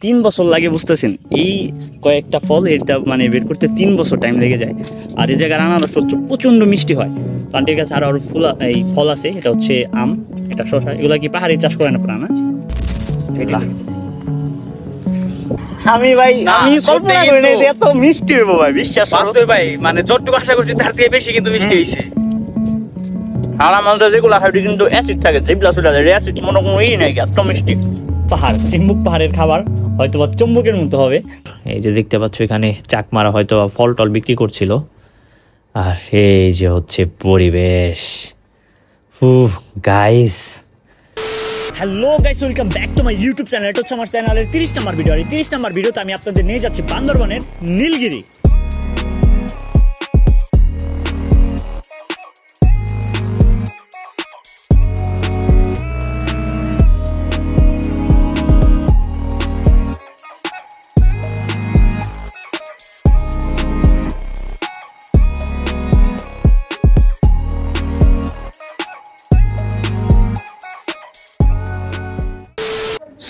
3 বছর লাগে, বুঝতেছেন? এই কয়েকটা ফল এটা মানে বের করতে 3 বছর টাইম লেগে যায়। আর এই জায়গার আনারস হচ্ছে প্রচণ্ড মিষ্টি হয়। তো আন্টির কাছে আরও এই ফল আছে, এটা হচ্ছে আম, এটা শসা। এগুলা কি পাহাড়ি চাষ করে না প্রাণ? আমি ভাই আমি কল্পনা করি না এত মিষ্টি হইব ভাই, বিশ্বাস করো ভাই। মানে যতটুকু আশা করছি তার থেকে বেশি কিন্তু মিষ্টি হইছে। আর আমাদের যেগুলো খাই কিন্তু অ্যাসিড থাকে, যেগুলো চলে যায় অ্যাসিড মনে কোনো নাই, এত মিষ্টি। পাহাড়, চিম্বুক পাহাড়ের খাবার হয়তো বা চম্বুকের মতো হবে। এই যে দেখতে পাচ্ছ এখানে চাকমারা হয়তো ফল টল বিক্রি করছিল। আর এই যে হচ্ছে পরিবেশ। Guys, hello guys, welcome back to my YouTube channel. এটা হচ্ছে আমার চ্যানেলের 30 নম্বর ভিডিও। আর এই 30 নম্বর ভিডিওতে আমি আপনাদের নিয়ে যাচ্ছি বান্দরবানের নীলগিরি।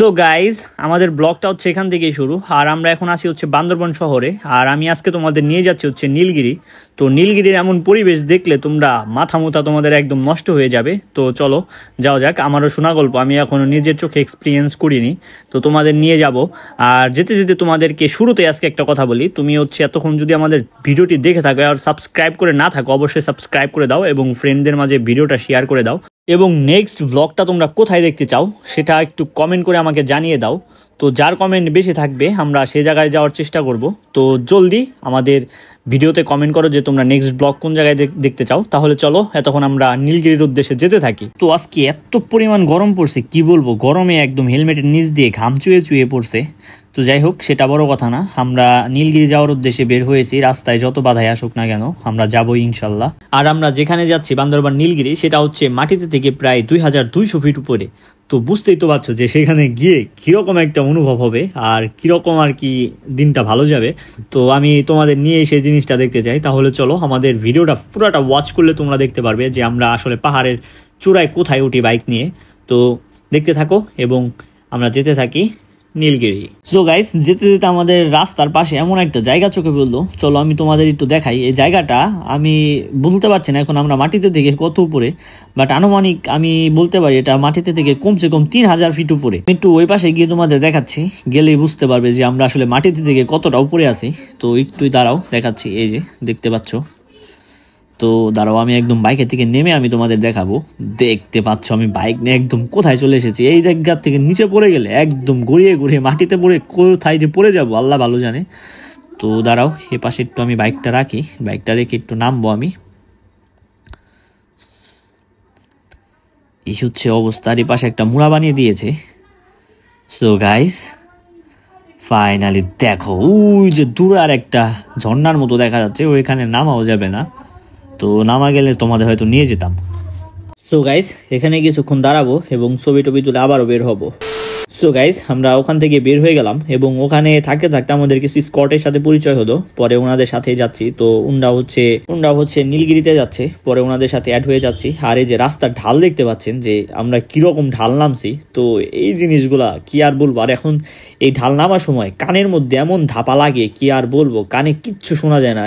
সো গাইজ, আমাদের ব্লগটা হচ্ছে এখান থেকেই শুরু। আর আমরা এখন আসি হচ্ছে বান্দরবান শহরে। আর আমি আজকে তোমাদের নিয়ে যাচ্ছি হচ্ছে নীলগিরি। তো নীলগিরির এমন পরিবেশ দেখলে তোমরা মাথা মুথা তোমাদের একদম নষ্ট হয়ে যাবে। তো চলো যাওয়া যাক। আমারও শোনা গল্প, আমি এখনও নিজের চোখে এক্সপিরিয়েন্স করিনি, তো তোমাদের নিয়ে যাব। আর যেতে যেতে তোমাদেরকে শুরুতে আজকে একটা কথা বলি, তুমি হচ্ছে এতক্ষণ যদি আমাদের ভিডিওটি দেখে থাকো আর সাবস্ক্রাইব করে না থাকো, অবশ্যই সাবস্ক্রাইব করে দাও এবং ফ্রেন্ডদের মাঝে ভিডিওটা শেয়ার করে দাও। এবং নেক্সট ব্লগটা তোমরা কোথায় দেখতে চাও সেটা একটু কমেন্ট করে আমাকে জানিয়ে দাও। তো যার কমেন্ট বেশি থাকবে আমরা সে জায়গায় যাওয়ার চেষ্টা করব। তো জলদি আমাদের ভিডিওতে কমেন্ট করো যে তোমরা নেক্সট ব্লগ কোন জায়গায় দেখতে চাও। তাহলে চলো এতক্ষণ আমরা নীলগিরির উদ্দেশ্যে যেতে থাকি। তো আজকে এত পরিমাণ গরম পড়ছে, কি বলবো, গরমে একদম হেলমেটের নিচ দিয়ে ঘাম চুয়ে চুয়ে পড়ছে। তো যাই হোক, সেটা বড় কথা না। আমরা নীলগিরি যাওয়ার উদ্দেশ্যে বের হয়েছি, রাস্তায় যত বাধাই আসুক না কেন আমরা যাবোই ইনশাল্লাহ। আর আমরা যেখানে যাচ্ছি বান্দরবান নীলগিরি, সেটা হচ্ছে মাটিতে থেকে প্রায় 2200 ফিট উপরে। তো বুঝতেই তো পারছো যে সেখানে গিয়ে কীরকম একটা অনুভব হবে আর কীরকম আর কি দিনটা ভালো যাবে। তো আমি তোমাদের নিয়ে সেই জিনিসটা দেখতে চাই। তাহলে চলো আমাদের ভিডিওটা পুরোটা ওয়াচ করলে তোমরা দেখতে পারবে যে আমরা আসলে পাহাড়ের চূড়ায় কোথায় উঠি বাইক নিয়ে। তো দেখতে থাকো এবং আমরা যেতে থাকি নীলগিরি। সো গাইস, যেতে যেতে আমাদের রাস্তার পাশে এমন একটা জায়গা চোখে পড়লো, চলো আমি তোমাদের একটু দেখাই। এই জায়গাটা আমি বলতে পারছি না এখন আমরা মাটিতে থেকে কত উপরে, বাট আনুমানিক আমি বলতে পারি এটা মাটিতে থেকে কমসে কম 3000 ফিট উপরে। একটু ওই পাশে গিয়ে তোমাদের দেখাচ্ছি, গেলেই বুঝতে পারবে যে আমরা আসলে মাটিতে থেকে কতটা উপরে আছি। তো একটুই দাঁড়াও, দেখাচ্ছি। এই যে দেখতে পাচ্ছ, তো দাঁড়াও আমি একদম বাইকের থেকে নেমে আমি তোমাদের দেখাবো। দেখতে পাচ্ছ আমি বাইক নিয়ে একদম কোথায় চলে এসেছি। এই জায়গার থেকে নিচে পড়ে গেলে একদম গড়িয়ে গড়িয়ে মাটিতে পড়ে কোথায় যে পড়ে যাবো আল্লাহ ভালো জানে। তো দাঁড়াও, এ পাশে একটু আমি বাইকটা রাখি, বাইকটা রেখে একটু নামবো আমি। এই হচ্ছে অবস্থা। আর এই পাশে একটা মুড়া বানিয়ে দিয়েছে। সো গাইস, ফাইনালি দেখো ওই যে দূর আর একটা ঝর্ণার মতো দেখা যাচ্ছে, ওইখানে নামাও যাবে না। তো নামা গেলে তোমাদের হয়তো নিয়ে যেতাম। সো গাইস, এখানে কিছুক্ষণ দাঁড়াবো এবং ছবি টবি তুলে আবারও বের হবো। সো গাইস, আমরা ওখান থেকে বের হয়ে গেলাম এবং ওখানে থাকতে থাকতে আমাদের কিছু স্কটের সাথে পরিচয় হলো। পরে ওনাদের সাথে যাচ্ছি। তো ওনারা হচ্ছে নীলগিরিতে যাচ্ছে, পরে ওনাদের সাথে অ্যাড হয়ে যাচ্ছি। আর এই যে রাস্তার ঢাল দেখতে পাচ্ছেন যে আমরা কিরকম ঢাল নামছি, তো এই জিনিসগুলা কি আর বলবো। আর এখন এই ঢাল নামার সময় কানের মধ্যে এমন ধাপা লাগে, কি আর বলবো, কানে কিচ্ছু শোনা যায় না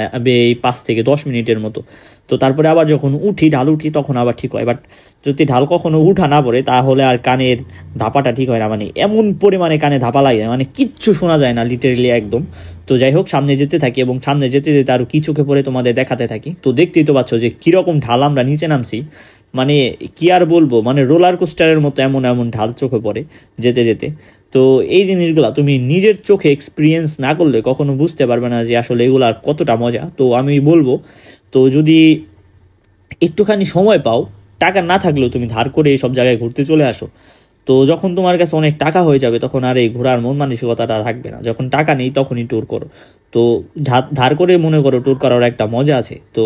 এই 5 থেকে 10 মিনিটের মতো। তো তারপরে আবার যখন ঢাল উঠি তখন আবার ঠিক হয়। বাট যদি ঢাল কখনো উঠা না পড়ে তাহলে আর কানের ধাপাটা ঠিক হয় না। মানে এমন পরিমাণে কানে ধাপা লাগে, মানে কিচ্ছু শোনা যায় না লিটারেলি একদম। তো যাই হোক, সামনে যেতে থাকি এবং সামনে যেতে যেতে আরও কি চোখে পড়ে তোমাদের দেখাতে থাকি। তো দেখতেই তো পাচ্ছ যে কীরকম ঢাল আমরা নিচে নামছি। মানে কি আর বলবো, মানে রোলার কোস্টারের মতো এমন এমন ঢাল চোখে পড়ে যেতে যেতে। তো এই জিনিসগুলো তুমি নিজের চোখে এক্সপিরিয়েন্স না করলে কখনো বুঝতে পারবে না যে আসলে এগুলার কতটা মজা। তো আমি বলবো, তো যদি একটুখানি সময় পাও, টাকা না থাকলেও তুমি ধার করে এইসব জায়গায় ঘুরতে চলে আসো। তো যখন তোমার কাছে অনেক টাকা হয়ে যাবে তখন আর এই ঘোরার মন মানসিকতাটা থাকবে না। যখন টাকা নেই তখনই ট্যুর করো। তো ধার করে মনে করো ট্যুর করার একটা মজা আছে। তো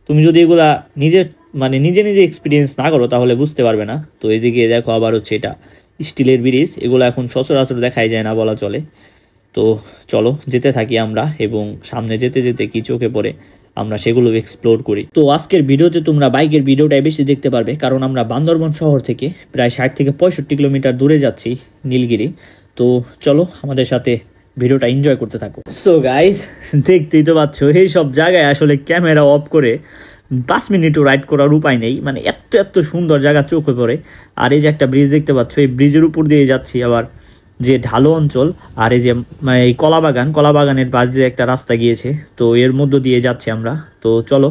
তুমি যদি এগুলা নিজে নিজে এক্সপিরিয়েন্স না করো তাহলে বুঝতে পারবে না। তো এদিকে দেখো আবার হচ্ছে এটা স্টিলের ব্রিজ, এগুলো এখন সচরাচর দেখাই যায় না বলা চলে। তো চলো যেতে থাকি আমরা এবং সামনে যেতে যেতে কি চোখে পড়ে আমরা সেগুলো এক্সপ্লোর করি। তো আজকের ভিডিওতে তোমরা বাইকের ভিডিওটাই বেশি দেখতে পারবে, কারণ আমরা বান্দরবান শহর থেকে প্রায় 60 থেকে 65 কিলোমিটার দূরে যাচ্ছি নীলগিরি। তো চলো আমাদের সাথে ভিডিওটা এনজয় করতে থাকো। সো গাইজ, দেখতেই তো পাচ্ছ এই সব জায়গায় আসলে ক্যামেরা অফ করে 5 মিনিটও রাইড করার উপায় নেই, মানে এত এত সুন্দর জায়গা চোখে পড়ে। আর এই যে একটা ব্রিজ দেখতে পাচ্ছ, এই ব্রিজের উপর দিয়ে যাচ্ছি, আবার যে ঢালু অঞ্চল আর এই যে এই কলাবাগানের পাশ দিয়ে একটা রাস্তা গিয়েছে, তো এর মধ্য দিয়ে যাচ্ছি আমরা। তো চলো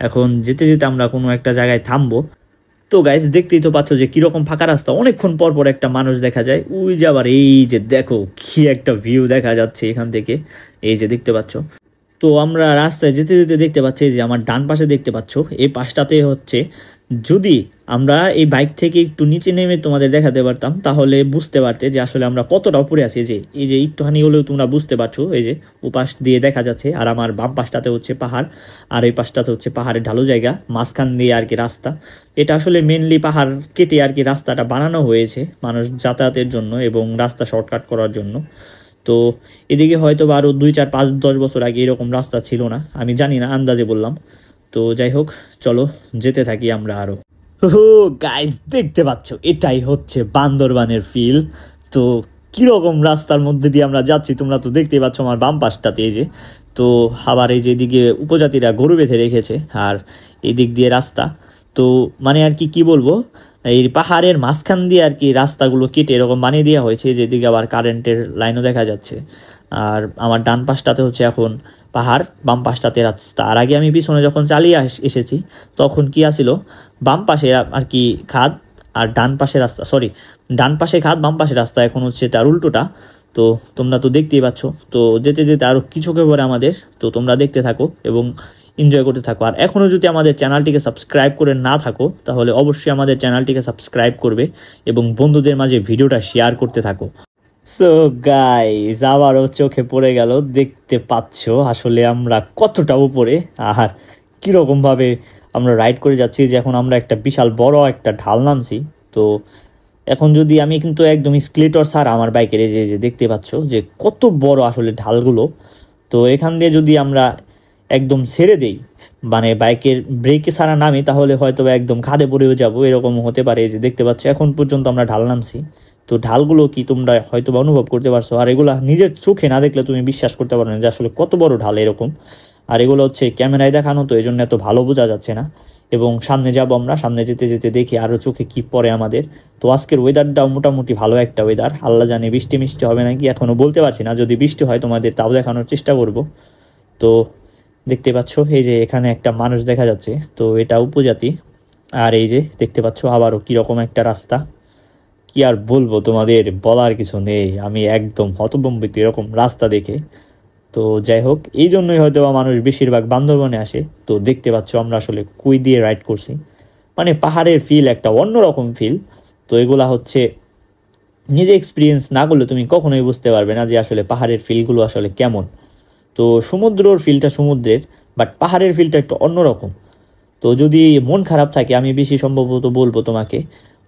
এখন যেতে যেতে আমরা কোনো একটা জায়গায় থামবো। তো গাইস, দেখতেই তো পাচ্ছ যে কিরকম ফাঁকা রাস্তা, অনেকক্ষণ পর পর একটা মানুষ দেখা যায়। ওই যে আবার এই যে দেখো কি একটা ভিউ দেখা যাচ্ছে এখান থেকে, এই যে দেখতে পাচ্ছ। তো আমরা রাস্তায় যেতে যেতে দেখতে পাচ্ছি যে আমার ডান পাশে দেখতে পাচ্ছ, এই পাশটাতে হচ্ছে, যদি আমরা এই বাইক থেকে একটু নিচে নেমে তোমাদের দেখাতে পারতাম তাহলে বুঝতে পারতে যে আসলে আমরা কতটা উপরে আছি। যে এই যে একটুখানি হলেও তোমরা বুঝতে পারছো, এই যে ওপাশ দিয়ে দেখা যাচ্ছে। আর আমার বাম পাশটাতে হচ্ছে পাহাড়, আর এই পাশটাতে হচ্ছে পাহাড়ের ঢালু জায়গা, মাঝখান দিয়ে আর কি রাস্তা। এটা আসলে মেনলি পাহাড় কেটে আর কি রাস্তাটা বানানো হয়েছে মানুষ যাতায়াতের জন্য এবং রাস্তা শর্টকাট করার জন্য। তো এদিকে হয়তো বা আরও 2, 4, 5, 10 বছর আগে এরকম রাস্তা ছিল না, আমি জানি না, আন্দাজে বললাম। তো যাই হোক, চলো যেতে থাকি আমরা আরও। ও গাইস, দেখতে পাচ্ছ এটাই হচ্ছে বান্দরবানের ফিল। তো কীরকম রাস্তার মধ্যে দিয়ে আমরা যাচ্ছি তোমরা তো দেখতেই পাচ্ছ আমার বাম পাশটাতে। এই যে, তো আবার এই যে এদিকে উপজাতিরা গরু বেঁধে রেখেছে, আর এই দিক দিয়ে রাস্তা। তো মানে আর কি বলবো, এই পাহাড়ের মাঝখান দিয়ে আর কি রাস্তাগুলো কেটে এরকম বানিয়ে দেওয়া হয়েছে। যেদিকে আবার কারেন্টের লাইনও দেখা যাচ্ছে। আর আমার ডান পাশটাতে হচ্ছে এখন পাহাড়, বাম পাশটাতে রাস্তা। আর আগে আমি পিছনে যখন চালিয়ে এসেছি তখন কি আসিল, বাম পাশে আর কি খাদ আর ডান পাশে রাস্তা, সরি, ডান পাশে খাদ বাম পাশে রাস্তা, এখন হচ্ছে তার উল্টোটা। তো তোমরা তো দেখতেই পাচ্ছ। তো যেতে যেতে আরও কিছুক্ষণ পরে আমাদের, তো তোমরা দেখতে থাকো এবং এনজয় করতে থাকো। আর এখনও যদি আমাদের চ্যানেলটিকে সাবস্ক্রাইব করে না থাকো তাহলে অবশ্যই আমাদের চ্যানেলটিকে সাবস্ক্রাইব করবে এবং বন্ধুদের মাঝে ভিডিওটা শেয়ার করতে থাকো। সো গাইস, আবারও চোখে পড়ে গেল, দেখতে পাচ্ছ আসলে আমরা কতটা উপরে আর কীরকমভাবে আমরা রাইড করে যাচ্ছি। যে এখন আমরা একটা বিশাল বড় একটা ঢাল নামছি। তো এখন যদি আমি কিন্তু একদম স্কেলেটর ছাড়া আমার বাইকের, এই যে দেখতে পাচ্ছ যে কত বড় আসলে ঢালগুলো। তো এখান দিয়ে যদি আমরা একদম ছেড়ে দেই, মানে বাইকের ব্রেকে ছাড়া নামি, তাহলে হয়তো একদম খাদে পড়েও যাবো, এরকম হতে পারে। যে দেখতে পাচ্ছ এখন পর্যন্ত আমরা ঢাল নামছি। তো ঢালগুলো কি তোমরা হয়তো বা অনুভব করতে পারছো, আর এগুলো নিজের চোখে না দেখলে তুমি বিশ্বাস করতে পারবে না যে আসলে কত বড় ঢাল এরকম। আর এগুলো হচ্ছে ক্যামেরায় দেখানো, তো এই জন্য এত ভালো বোঝা যাচ্ছে না। এবং সামনে যাব আমরা, সামনে যেতে যেতে দেখি আরও চোখে কি পড়ে আমাদের। তো আজকের ওয়েদারটাও মোটামুটি ভালো একটা ওয়েদার, আল্লাহ জানে বৃষ্টি মিষ্টি হবে নাকি, এখনও বলতে পারছি না। যদি বৃষ্টি হয় তোমাদের তাও দেখানোর চেষ্টা করব। তো দেখতে পাচ্ছ এই যে এখানে একটা মানুষ দেখা যাচ্ছে, তো এটা উপজাতি। আর এই যে দেখতে পাচ্ছ আবারও কীরকম একটা রাস্তা, কি আর বলবো, তোমাদের বলার কিছু নেই। আমি একদম হতভম্বিত এরকম রাস্তা দেখে। তো যাই হোক, এই জন্যই হয়তো মানুষ বেশিরভাগ বান্দরবনে আসে। তো দেখতে পাচ্ছ আমরা আসলে কুই দিয়ে রাইড করছি, মানে পাহাড়ের ফিল একটা অন্যরকম ফিল। তো এগুলা হচ্ছে নিজে এক্সপিরিয়েন্স না করলে তুমি কখনোই বুঝতে পারবে না যে আসলে পাহাড়ের ফিলগুলো আসলে কেমন। তো সমুদ্রের ফিলটা সমুদ্রের, বাট পাহাড়ের ফিলটা একটু অন্যরকম। তো যদি মন খারাপ থাকে, আমি বেশি সম্ভবত বলবো তোমাকে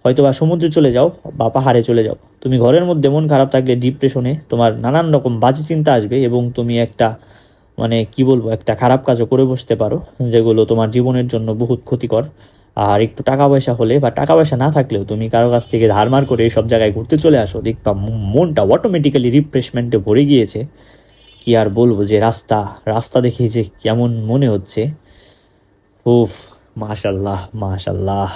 হয়তো বা সমুদ্রে চলে যাও বা পাহাড়ে চলে যাও। তুমি ঘরের মধ্যে মন খারাপ থাকলে ডিপ্রেশনে তোমার নানান রকম বাজে চিন্তা আসবে এবং তুমি একটা, মানে কি বলবো, একটা খারাপ কাজও করে বসতে পারো, যেগুলো তোমার জীবনের জন্য বহুত ক্ষতিকর। আর একটু টাকা পয়সা হলে বা টাকা পয়সা না থাকলেও তুমি কারো কাছ থেকে ধারমার করে এইসব জায়গায় ঘুরতে চলে আসো, দেখবা মনটা অটোমেটিক্যালি রিফ্রেশমেন্টে ভরে গিয়েছে। কি আর বলবো, যে রাস্তা দেখে যে কেমন মনে হচ্ছে, উফ, মাশাল্লাহ মাশাল্লাহ।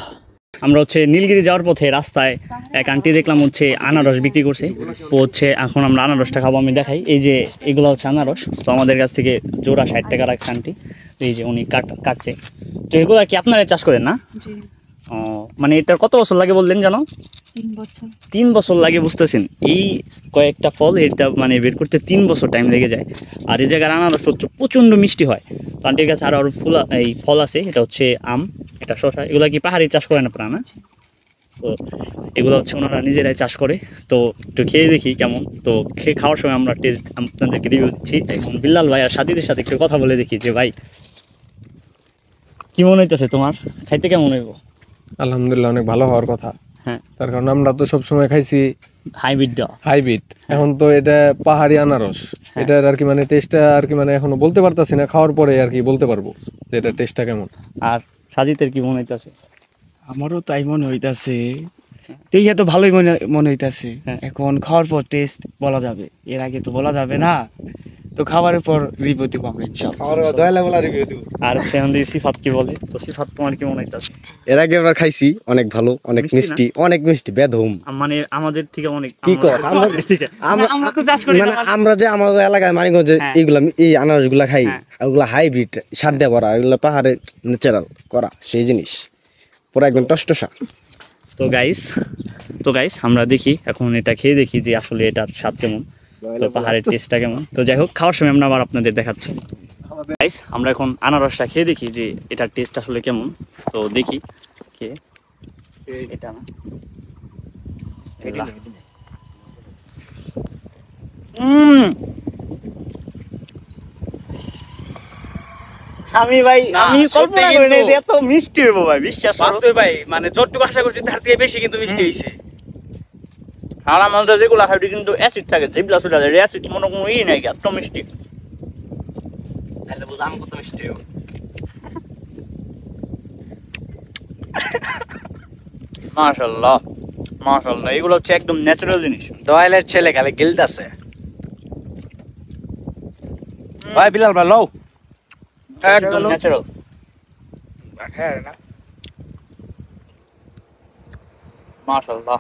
আমরা হচ্ছে নীলগিরি যাওয়ার পথে রাস্তায় এক আন্টি দেখলাম হচ্ছে আনারস বিক্রি করছে। ও হচ্ছে এখন আমরা আনারসটা খাবো, আমি দেখাই। এই যে এগুলো হচ্ছে আনারস, তো আমাদের কাছ থেকে জোড়া 60 টাকা রাখছে আন্টি। এই যে উনি কাটছে। তো এগুলো কি আপনারা চাষ করেন না? ও, মানে এটার কত বছর লাগে বললেন জানো? 3 বছর লাগে, বুঝতেছেন? এই কয়েকটা ফল এটা মানে বের করতে 3 বছর টাইম লেগে যায়। আর এই জায়গার আনারস হচ্ছে প্রচণ্ড মিষ্টি হয়। তো আন্টির কাছে আরও এই ফল আছে, এটা হচ্ছে আম, এটা শসা। এগুলো কি পাহাড়ি চাষ করেন আপনারা না? তো এগুলো হচ্ছে ওনারা নিজেরাই চাষ করে। তো একটু খেয়ে দেখি কেমন। তো খাওয়ার সময় আমরা টেস্ট আপনাদেরকে রিভিউ দিচ্ছি। এখন বিল্লাল ভাই আর সাথীদের সাথে একটু কথা বলে দেখি যে ভাই কি মনে হইতেছে তোমার, খাইতে কেমন হইব? আলহামদুলিল্লাহ, অনেক ভালো হওয়ার কথা। হ্যাঁ, তার কারণ আমরা তো সবসময় খাইছি হাইব্রিড। এখন তো এটা পাহাড়ি আনারস, এটার আর কি মানে টেস্টটা আর কি মানে এখনো বলতে পারতাছি না, খাওয়ার পরে আর কি বলতে পারবো যে এটা টেস্টটা কেমন। আর সাজিতের কি মনে হইতেছে? আমারও তাই মনে হইতাছে, দেখে তো ভালোই মনে হইতাছে। এখন খাওয়ার পর টেস্ট বলা যাবে, এর আগে তো বলা যাবে না। তো খাবারের পর রিভিউ দিব আমরা ইনশাআল্লাহ। আর সেখান থেকে সিফাত কি বলে? তো সিফাত তোমার কি মনে হইতাছে? এর আগে আমরা খাইছি, অনেক ভালো, অনেক মিষ্টি, অনেক মিষ্টি বেদম। মানে আমাদের থেকে অনেক কি কর আমরা তো চাষ করি মানে আমরা যে আমাদের এলাকায় মানিকগঞ্জে এইগুলা এই আনারসগুলা খাই, ওগুলা হাইব্রিড সার দিয়ে করা, এগুলা পাহাড়ে ন্যাচারাল করা সেই জিনিস, পুরো একদম টসটসা। তো গাইস আমরা দেখি এখন এটা খেয়ে দেখি যে আসলে এটার স্বাদ কেমন, তো পাহাড়ের টেস্টটা কেমন। তো যাই হোক, খাওয়ার সময় আমরা আবার আপনাদের দেখাচ্ছি। গাইস আমরা এখন আনারসটা খেয়ে দেখি যে এটার টেস্ট আসলে কেমন। তো দেখি খেয়ে, এটা না আমি ভাই আমি কল্পনা করি না এত মিষ্টি হইব ভাই, বিশ্বাস করো ভাই, মানে যতটুকু আশা করছি তার থেকে বেশি কিন্তু মিষ্টি হইছে। আর আমাদের যেগুলো খাই কিন্তু অ্যাসিড থাকে, জিবলা সুলা যায়, অ্যাসিড মনে কোনো ই নাই, এত মিষ্টি। তাহলে বুঝলাম কত মিষ্টি হবে। মাশাআল্লাহ মাশাআল্লাহ, এগুলো হচ্ছে একদম ন্যাচারাল জিনিস। দয়ালের ছেলে খালি গিলতাছে। ভাই বিলাল ভাই লও, একদম ন্যাচারাল। হ্যাঁ না, মাশাআল্লাহ।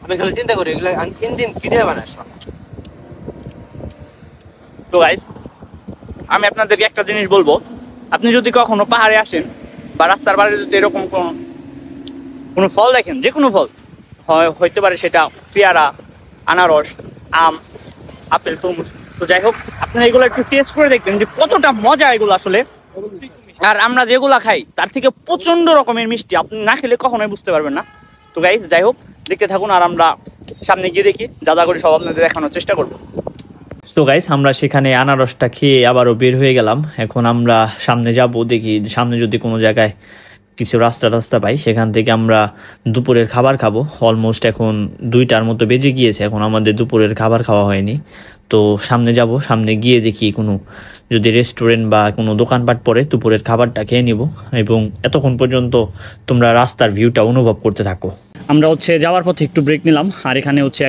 আমি খালি চিন্তা করি এগুলা ইঞ্জিন কি দিয়ে বানাস। তো গাইস আমি আপনাদেরকে একটা জিনিস বলবো, আপনি যদি কখনো পাহাড়ে আসেন বা রাস্তার বাইরে যদি এরকম কোনো ফল দেখেন, যে কোনো ফল হইতে পারে, সেটা পেয়ারা, আনারস, আম, আপেল, তরমুজ, তো যাই হোক আপনারা এগুলো একটু টেস্ট করে দেখবেন যে কতটা মজা এগুলো আসলে। আর আমরা যেগুলা খাই তার থেকে প্রচন্ড রকমের মিষ্টি, আপনি না খেলে কখনোই বুঝতে পারবেন না। তো গাইস যাই হোক, দেখতে থাকুন আর আমরা সামনে গিয়ে দেখি, যা যা করে সব আপনাদের দেখানোর চেষ্টা করবো। তো গাইস আমরা সেখানে আনারসটা খেয়ে আবারও বের হয়ে গেলাম। এখন আমরা সামনে যাব, দেখি সামনে যদি কোনো জায়গায় কিছু রাস্তা পাই, সেখান থেকে আমরা দুপুরের খাবার খাবো। অলমোস্ট এখন 2টার মতো বেজে গিয়েছে, এখন আমাদের দুপুরের খাবার খাওয়া হয়নি। তো সামনে যাব, সামনে গিয়ে দেখি কোনো যদি রেস্টুরেন্ট বা কোনো দোকানপাট পড়ে দুপুরের খাবারটা খেয়ে নিব, এবং এতক্ষণ পর্যন্ত তোমরা রাস্তার ভিউটা অনুভব করতে থাকো। আমরা হচ্ছে যাওয়ার পথে একটু ব্রেক নিলাম, আর এখানে হচ্ছে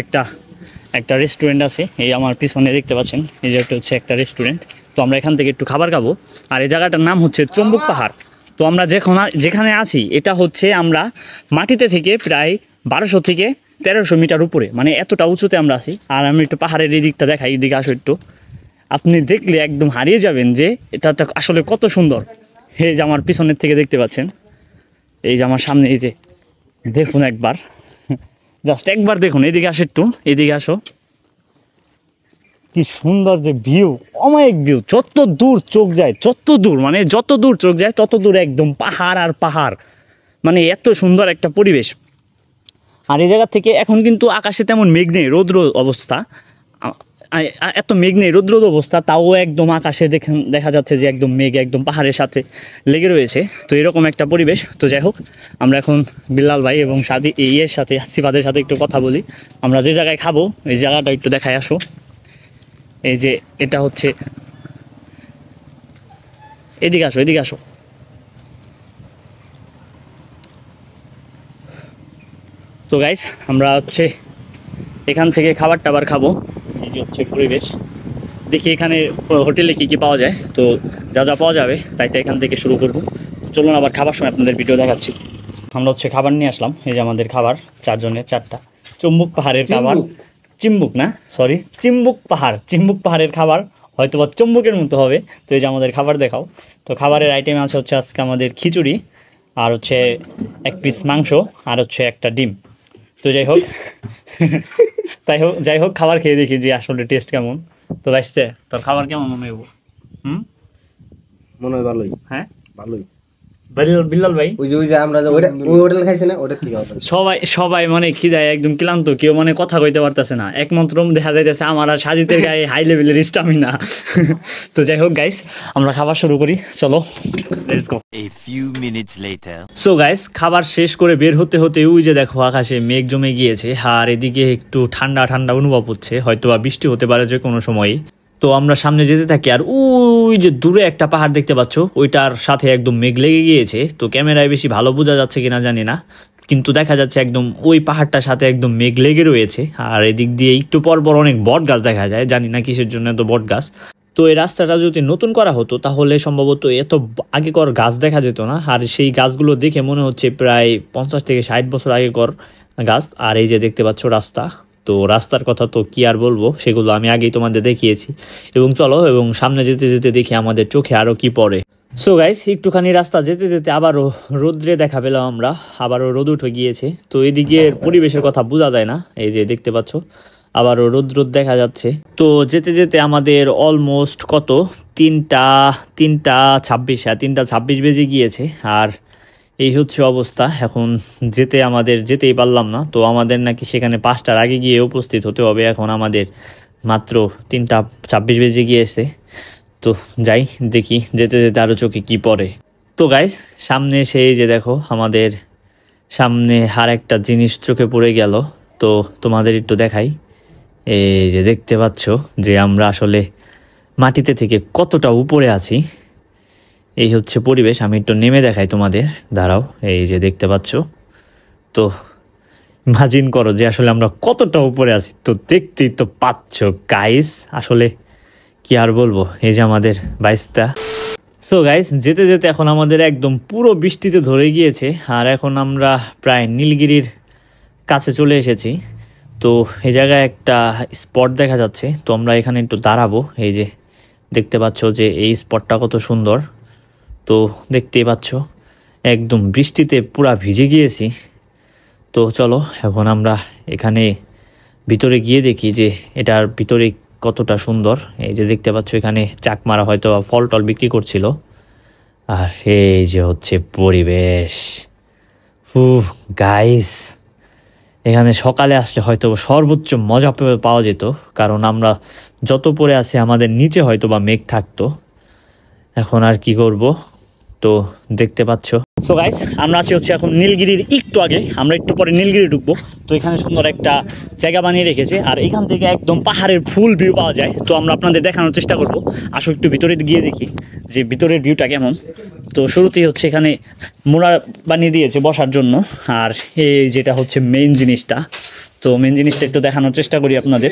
একটা রেস্টুরেন্ট আছে, এই আমার পিছনে দেখতে পাচ্ছেন, এই যে হচ্ছে একটা রেস্টুরেন্ট। তো আমরা এখান থেকে একটু খাবার খাবো। আর এই জায়গাটার নাম হচ্ছে চম্বুক পাহাড়। তো আমরা যেখানে আছি এটা হচ্ছে আমরা মাটিতে থেকে প্রায় 1200 থেকে 1300 মিটার উপরে, মানে এতটা উঁচুতে আমরা আছি। আর আমি একটু পাহাড়ের এই দিকটা দেখাই, এদিকে আসো একটু, আপনি দেখলে একদম হারিয়ে যাবেন যে এটা আসলে কত সুন্দর। এই যে আমার পিছনের থেকে দেখতে পাচ্ছেন, এই যে আমার সামনে, এই যে দেখুন একবার, জাস্ট একবার দেখুন, এদিকে আসো একটু, এদিকে আসো, কি সুন্দর যে ভিউ, অমায়িক ভিউ। যত দূর চোখ যায়, যত দূর চোখ যায় তত দূর একদম পাহাড় আর পাহাড়, মানে এত সুন্দর একটা পরিবেশ। আর এই জায়গা থেকে এখন কিন্তু আকাশে তেমন মেঘ নেই, রৌদ্র অবস্থা, এত মেঘ নেই, রৌদ্র অবস্থা, তাও একদম আকাশে দেখা যাচ্ছে যে একদম মেঘ একদম পাহাড়ের সাথে লেগে রয়েছে। তো এরকম একটা পরিবেশ। তো যাই হোক, আমরা এখন বিল্লাল ভাই এবং ইয়ের সাথে, সিফাতের সাথে একটু কথা বলি। আমরা যে জায়গায় খাবো এই জায়গাটা একটু দেখায় আসো। এই যে এটা হচ্ছে, এদিকে আসো। তো গাইস আমরা হচ্ছে এখান থেকে খাবার টাবার খাবো। এই যে হচ্ছে পরিবেশ, দেখি এখানে হোটেলে কি পাওয়া যায়। তো যা পাওয়া যাবে তাই এখান থেকে শুরু করবো। চলুন আবার খাবার সময় আপনাদের ভিডিও দেখাচ্ছি। আমরা হচ্ছে খাবার নিয়ে আসলাম, এই যে আমাদের খাবার, 4 জনের 4টা চম্বুক পাহাড়ের খাবার, চিম্বুক পাহাড়ের খাবার, হয়তো বা চম্বুকের মতো হবে। তো এই যে আমাদের খাবার দেখাও। তো খাবারের আইটেম আছে হচ্ছে আজকে আমাদের খিচুড়ি, আর হচ্ছে 1 পিস মাংস, আর হচ্ছে একটা ডিম। তো যাই হোক খাবার খেয়ে দেখি যে আসলে টেস্ট কেমন। তো ভাইসছে তোর খাবার কেমন মনে হইব? মনে হয় ভালোই। হ্যাঁ ভালোই। বিল্লাল ভাই, ওই যে আমরা ওই হোটেল খাইছি না, ওটা কি হবে? সবাই মানে খিদায় একদম ক্লান্ত, কেউ মানে কথা কইতে পারতেছে না। একমাত্র দেখা যাইতেছে আমার আর সাজিদের গায়ে হাই লেভেলের স্টামিনা। তো যাই হোক গাইস, আমরা খাবার শুরু করি, চলো let's go. A few minutes later. So guys, খাবার শেষ করে বের হতে ওই যে দেখো আকাশে মেঘ জমে গিয়েছে, আর এদিকে একটু ঠান্ডা অনুভব হচ্ছে, হয়তো বা বৃষ্টি হতে পারে যে কোনো সময়ই। তো আমরা সামনে যেতে থাকি, আর ওই যে দূরে একটা পাহাড় দেখতে পাচ্ছ, ওইটার সাথে একদম মেঘ লেগে গিয়েছে। তো ক্যামেরায় বেশি ভালো বোঝা যাচ্ছে কিনা জানি না, কিন্তু দেখা যাচ্ছে একদম ওই পাহাড়টার সাথে একদম মেঘ লেগে রয়েছে। আর এদিক দিয়ে একটু পর পর অনেক বট গাছ দেখা যায়, জানি না কিসের জন্য এত বট গাছ। তো এই রাস্তাটা যদি নতুন করা হতো তাহলে সম্ভবত এত আগেকর গাছ দেখা যেত না। আর সেই গাছগুলো দেখে মনে হচ্ছে প্রায় 50 থেকে 60 বছর আগেকর গাছ। আর এই যে দেখতে পাচ্ছ রাস্তা, তো রাস্তার কথা তো কি আর বলবো, সেগুলো আমি আগেই তোমাদের দেখিয়েছি। এবং চলো, এবং সামনে যেতে যেতে দেখি আমাদের চোখে আরও কি পড়ে। সো গাইস, একটুখানি রাস্তা যেতে যেতে আবারও রোদ্রে দেখা পেলাম আমরা, আবারও রোদ উঠে গিয়েছে। তো এদিকে পরিবেশের কথা বোঝা যায় না, এই যে দেখতে পাচ্ছ আবারও রোদ দেখা যাচ্ছে। তো যেতে যেতে আমাদের অলমোস্ট কত 3:26, 3:26 বেজে গিয়েছে। আর এই হচ্ছে অবস্থা, এখন যেতেই পারলাম না। তো আমাদের নাকি সেখানে 5টার আগে গিয়ে উপস্থিত হতে হবে, এখন আমাদের মাত্র 3:26 বেজে গিয়েছে। তো যাই দেখি যেতে যেতে আরও চোখে কি পড়ে। তো গাইস, সামনে সেই যে দেখো আমাদের সামনে আর একটা জিনিস চোখে পড়ে গেল। তো তোমাদের একটু দেখাই, এই যে দেখতে পাচ্ছ যে আমরা আসলে মাটিতে থেকে কতটা উপরে আছি। এই হচ্ছে পরিবেশ, আমি একটু নেমে দেখাই তোমাদের, দাঁড়াও। এই যে দেখতে পাচ্ছ, তো ইমাজিন করো যে আসলে আমরা কতটা উপরে আছি। তো দেখতেই তো পাচ্ছ গাইস, আসলে কি আর বলবো। এই যে আমাদের বাইসটা। সো গাইস, যেতে যেতে এখন আমাদের একদম পুরো বৃষ্টিতে ধরে গিয়েছে। আর এখন আমরা প্রায় নীলগিরির কাছে চলে এসেছি। তো এই জায়গায় একটা স্পট দেখা যাচ্ছে, তো আমরা এখানে একটু দাঁড়াবো। এই যে দেখতে পাচ্ছ যে এই স্পটটা কত সুন্দর। তো দেখতেই পাচ্ছ একদম বৃষ্টিতে পুরা ভিজে গিয়েছি। তো চলো এখন আমরা এখানে ভিতরে গিয়ে দেখি যে এটার ভিতরে কতটা সুন্দর। এই যে দেখতে পাচ্ছ এখানে চাকমারা হয়তো ফল টল বিক্রি করছিল। আর এই যে হচ্ছে পরিবেশ, গাইস এখানে সকালে আসলে হয়তো সর্বোচ্চ মজা পাওয়া যেত, কারণ আমরা যত পরে আছি আমাদের নিচে হয়তো বা মেঘ থাকতো। এখন আর কি করব, তো দেখতে পাচ্ছ। সো গাইস, আমরা আছি হচ্ছে এখন নীলগিরির একটু আগে, আমরা একটু পরে নীলগিরি ঢুকবো। তো এখানে সুন্দর একটা জায়গা বানিয়ে রেখেছে, আর এখান থেকে একদম পাহাড়ের ফুল ভিউ পাওয়া যায়। তো আমরা আপনাদের দেখানোর চেষ্টা করব, আসো একটু ভিতরে গিয়ে দেখি যে ভিতরের ভিউটা কেমন। তো শুরুতেই হচ্ছে এখানে মোড়া বানিয়ে দিয়েছে বসার জন্য, আর এই যেটা হচ্ছে মেইন জিনিসটা। তো মেইন জিনিসটা একটু দেখানোর চেষ্টা করি আপনাদের।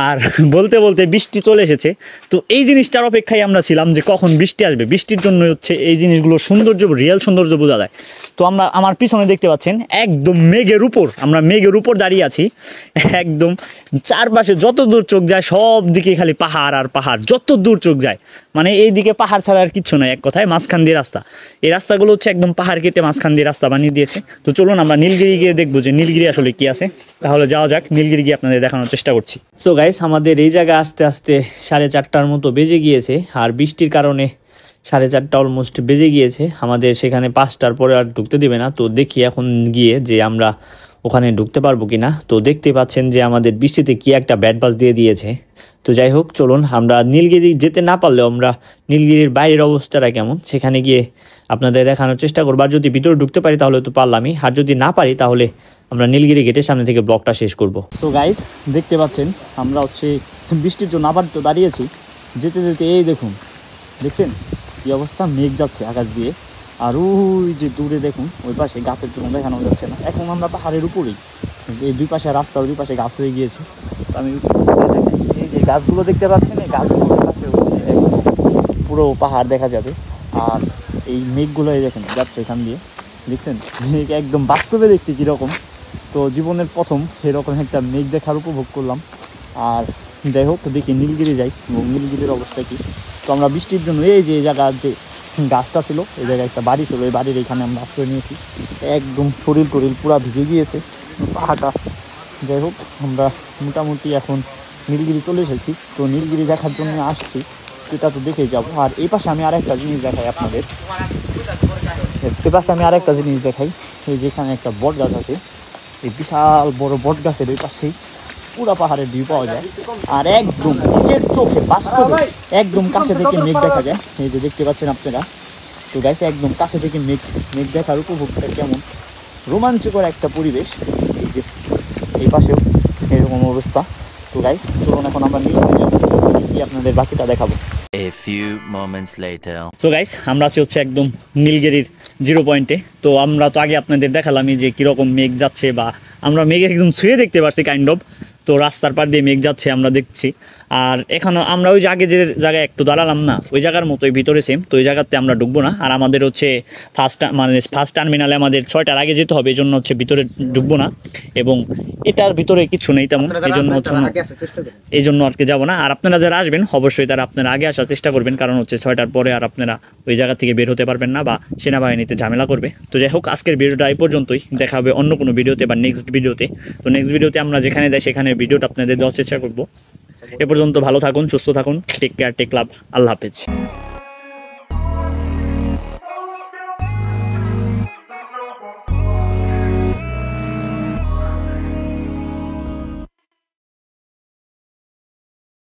আর বলতে বলতে বৃষ্টি চলে এসেছে। তো এই জিনিসটার অপেক্ষায় আমরা ছিলাম যে কখন বৃষ্টি আসবে। বৃষ্টির জন্য হচ্ছে এই জিনিসগুলো সৌন্দর্য, রিয়েল সৌন্দর্য বোঝা যায়। তো আমার পিছনে দেখতে পাচ্ছেন একদম মেঘের উপর, আমরা মেঘের উপর দাঁড়িয়ে আছি। একদম চারপাশে যত দূর চোখ যায় সব দিকে খালি পাহাড় আর পাহাড়, যত দূর চোখ যায়। মানে এই দিকে পাহাড় ছাড়া আর কিচ্ছু নয়, এক কথায় মাঝখান দিয়ে রাস্তা। এই রাস্তাগুলো হচ্ছে একদম পাহাড় কেটে মাঝখান দিয়ে রাস্তা বানিয়ে দিয়েছে। তো চলুন আমরা নীলগিরি গিয়ে দেখবো যে নীলগিরি আসলে কি আছে। তাহলে যাওয়া যাক, নীলগিরি গিয়ে আপনাদের দেখানোর চেষ্টা করছি। সো গাইস, আমাদের এই জায়গায় আস্তে আস্তে 4:30টার মতো বেজে গিয়েছে। আর বৃষ্টির কারণে 4:30 অলমোস্ট বেজে গিয়েছে। আমাদের সেখানে 5টার পরে আর ঢুকতে দিবে না। তো দেখি এখন গিয়ে যে আমরা ওখানে ঢুকতে পারবো কিনা। তো দেখতে পাচ্ছেন যে আমাদের বৃষ্টিতে কি একটা ব্যাড বাস দিয়ে দিয়েছে। তো যাই হোক, চলুন আমরা নীলগিরি যেতে না পারলেও আমরা নীলগিরির বাইরের অবস্থাটা কেমন সেখানে গিয়ে আপনাদের দেখানোর চেষ্টা করবো। আর যদি ভিতরে ঢুকতে পারি তাহলে তো পারলামই, আর যদি না পারি তাহলে আমরা নীলগিরি গেটের সামনে থেকে ব্লগটা শেষ করব। তো গাইস, দেখতে পাচ্ছেন আমরা হচ্ছে বৃষ্টির জন্য আবার তো দাঁড়িয়েছি। যেতে যেতে এই দেখুন, দেখছেন কি অবস্থা, মেঘ যাচ্ছে আকাশ দিয়ে। আর ওই যে দূরে দেখুন ওই পাশে গাছের জন্য দেখানো যাচ্ছে না। এখন আমরা পাহাড়ের উপরেই, এই দুই পাশে রাস্তার দুই পাশে গাছ হয়ে গিয়েছে। তো আমি এই যে গাছগুলো দেখতে পাচ্ছেন, এই গাছগুলোর পাশে পুরো পাহাড় দেখা যাবে। আর এই মেঘগুলো দেখেন যাচ্ছে এখান দিয়ে, দেখছেন মেঘ একদম বাস্তবে দেখতে কীরকম। তো জীবনের প্রথম এরকম একটা মেঘ দেখার উপভোগ করলাম। আর যাই হোক, দেখি নীলগিরি যাই এবং নীলগিরির অবস্থা কী। তো আমরা বৃষ্টির জন্য এই যে জায়গার যে গাছটা ছিল, এই জায়গায় একটা বাড়ি ছিল, এই বাড়ির এখানে আমরা আশ্রয় নিয়েছি। একদম শরীর পুরা ভিজে গিয়েছে পাহাড়টা। যাই হোক, আমরা মোটামুটি এখন নীলগিরি চলে এসেছি। তো নীলগিরি দেখার জন্য আসছি, সেটা তো দেখেই যাবো। আর এই পাশে আমি আরেকটা জিনিস দেখাই আপনাদের, এ পাশে আমি আরেকটা জিনিস দেখাই। এই যেখানে একটা বট গাছ আছে, এই বিশাল বড় বট গাছের ওই পাশেই পুরা পাহাড়ের ভিউ পাওয়া যায়। আর একদম নিজের চোখে বাস্তবে একদম কাছে থেকে মেঘ দেখা যায়, এই যে দেখতে পাচ্ছেন আপনারা। তো গাইছে একদম কাছে থেকে মেঘ দেখার উপভোগটা কেমন রোমাঞ্চকর একটা পরিবেশ। এই যে এই পাশেও এরকম অবস্থা। তো তো গাইস চলুন এখন আমরা নীলগিরি যাবো, আপনাদের বাকিটা দেখাবো। A few moments later. So guys আমরা আছি হচ্ছে একদম নীলগিরির 0 পয়েন্টে। তো আমরা তো আগে আপনাদের দেখালামই যে কীরকম মেঘ যাচ্ছে, বা আমরা মেঘে একদম ছুঁয়ে দেখতে পারছি কাইন্ড অফ। তো রাস্তার পার দিয়ে মেঘ যাচ্ছে আমরা দেখছি। আর এখানে আমরা ওই যে আগে যে জায়গায় একটু দাঁড়ালাম না, ওই জায়গার মতোই ভিতরে সেম। তো ওই জায়গাতে আমরা ঢুকবো না। আর আমাদের হচ্ছে ফার্স্ট টার্মিনালে আমাদের 6টার আগে যেতে হবে, এই জন্য হচ্ছে ভিতরে ঢুকবো না। এবং এটার ভিতরে কিছু নেই তেমন, এই জন্য হচ্ছে এই জন্য আর কি যাবো না। আর আপনারা যারা আসবেন অবশ্যই তারা আপনারা আগে আসার চেষ্টা করবেন, কারণ হচ্ছে 6টার পরে আর আপনারা ওই জায়গা থেকে বের হতে পারবেন না, বা সেনাবাহিনীতে ঝামেলা করবে। তো যাই হোক, আজকের ভিডিওটা এই পর্যন্তই। দেখা হবে অন্য কোনো ভিডিওতে বা নেক্সট ভিডিওতে। তো নেক্সট ভিডিওতে আমরা যেখানে যাই সেখানে ভিডিওটা আপনাদের দেওয়ার চেষ্টা করবো। এ পর্যন্ত ভালো থাকুন, সুস্থ থাকুন, টেক কেয়ার, টেক লাভ, আল্লাহ হাফেজ।